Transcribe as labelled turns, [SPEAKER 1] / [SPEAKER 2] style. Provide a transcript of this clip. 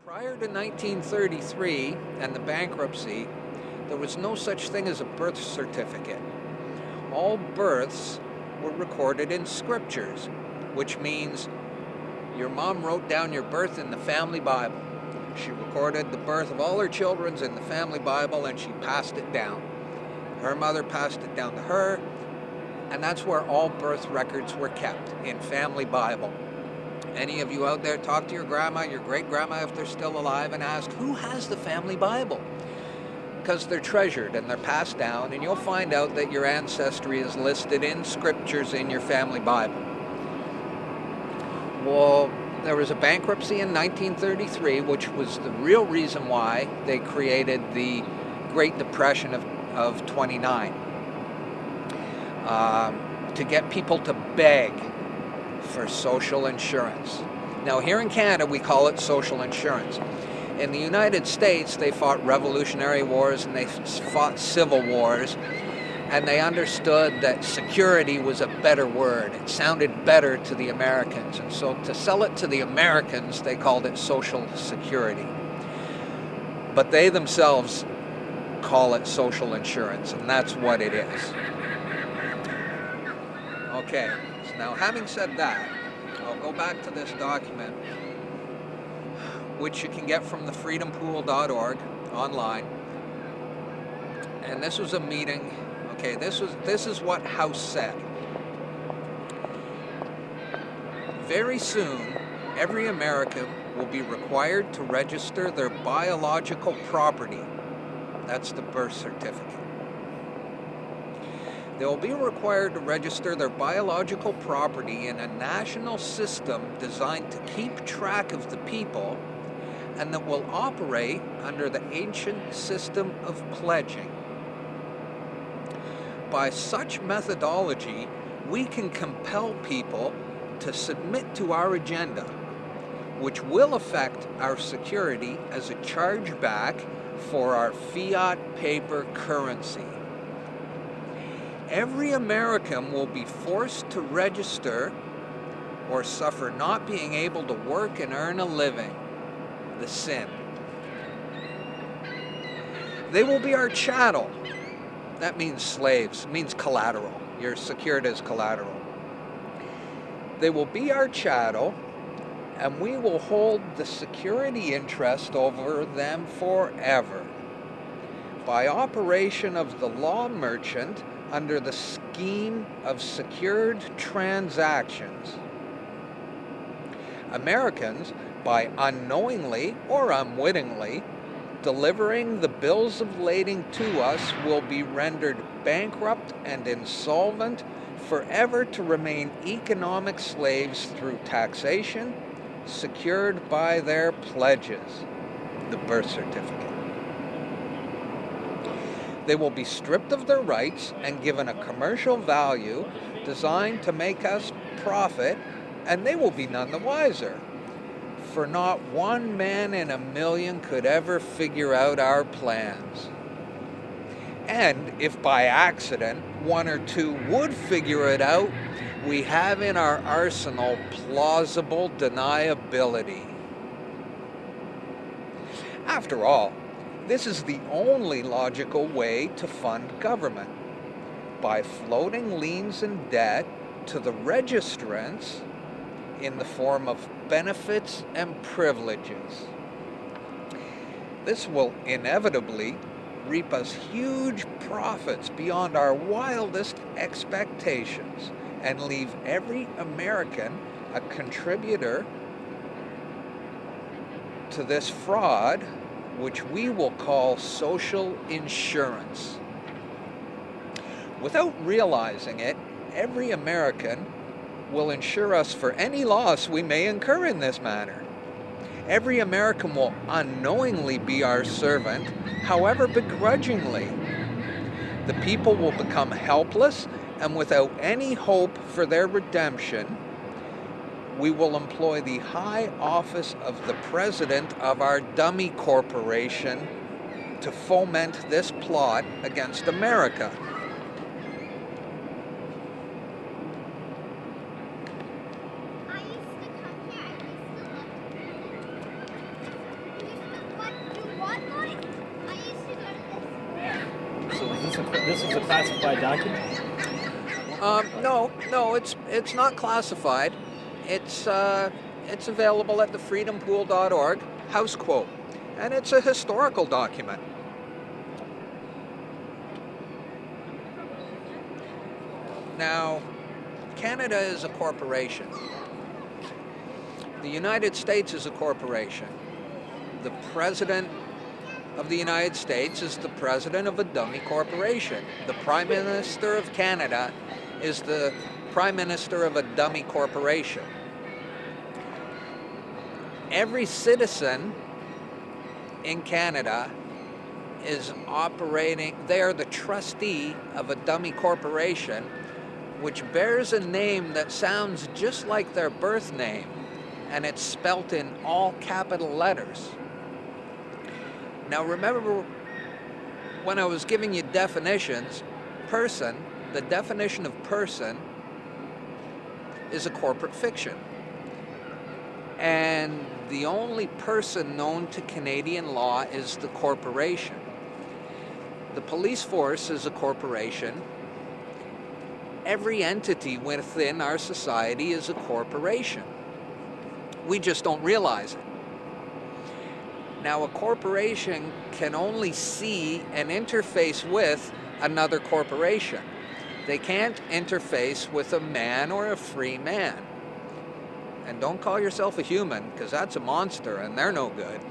[SPEAKER 1] Prior to 1933 and the bankruptcy, there was no such thing as a birth certificate. All births were recorded in scriptures, which means your mom wrote down your birth in the family Bible. She recorded the birth of all her children in the family Bible and she passed it down. Her mother passed it down to her, and that's where all birth records were kept, in family Bible. Any of you out there, talk to your grandma, your great-grandma if they're still alive, and ask, who has the family Bible? Because they're treasured and they're passed down, and you'll find out that your ancestry is listed in scriptures in your family Bible. Well, there was a bankruptcy in 1933, which was the real reason why they created the Great Depression of 29. To get people to beg for social insurance. Now here in Canada we call it social insurance. In the United States they fought revolutionary wars and they fought civil wars, and they understood that security was a better word. It sounded better to the Americans, and so to sell it to the Americans they called it social security. But they themselves call it social insurance, and that's what it is. Okay. Now, having said that, I'll go back to this document, which you can get from the freedompool.org online. And this was a meeting. Okay, this is what House said. Very soon, every American will be required to register their biological property. That's the birth certificate. They will be required to register their biological property in a national system designed to keep track of the people and that will operate under the ancient system of pledging. By such methodology, we can compel people to submit to our agenda, which will affect our security as a chargeback for our fiat paper currency. Every American will be forced to register or suffer not being able to work and earn a living, the sin. They will be our chattel. That means slaves, means collateral. You're secured as collateral. They will be our chattel, and we will hold the security interest over them forever. By operation of the law merchant, under the scheme of secured transactions. Americans, by unknowingly or unwittingly delivering the bills of lading to us, will be rendered bankrupt and insolvent, forever to remain economic slaves through taxation, secured by their pledges, the birth certificate. They will be stripped of their rights and given a commercial value designed to make us profit, and they will be none the wiser. For not one man in a million could ever figure out our plans. And if by accident one or two would figure it out, we have in our arsenal plausible deniability. After all, this is the only logical way to fund government, by floating liens and debt to the registrants in the form of benefits and privileges. This will inevitably reap us huge profits beyond our wildest expectations and leave every American a contributor to this fraud, which we will call social insurance. Without realizing it, every American will insure us for any loss we may incur in this manner. Every American will unknowingly be our servant, however begrudgingly. The people will become helpless, and without any hope for their redemption, we will employ the high office of the president of our dummy corporation to foment this plot against America.
[SPEAKER 2] this is a classified document?
[SPEAKER 1] No, it's not classified. It's available at the freedompool.org, house quote, and it's a historical document. Now, Canada is a corporation. The United States is a corporation. The President of the United States is the president of a dummy corporation. The Prime Minister of Canada is the Prime Minister of a dummy corporation. Every citizen in Canada is operating, they are the trustee of a dummy corporation which bears a name that sounds just like their birth name, and it's spelt in all capital letters. Now remember, when I was giving you definitions, person, the definition of person is a corporate fiction. And the only person known to Canadian law is the corporation. The police force is a corporation. Every entity within our society is a corporation. We just don't realize it. Now, a corporation can only see and interface with another corporation. They can't interface with a man or a free man. And don't call yourself a human, because that's a monster and they're no good.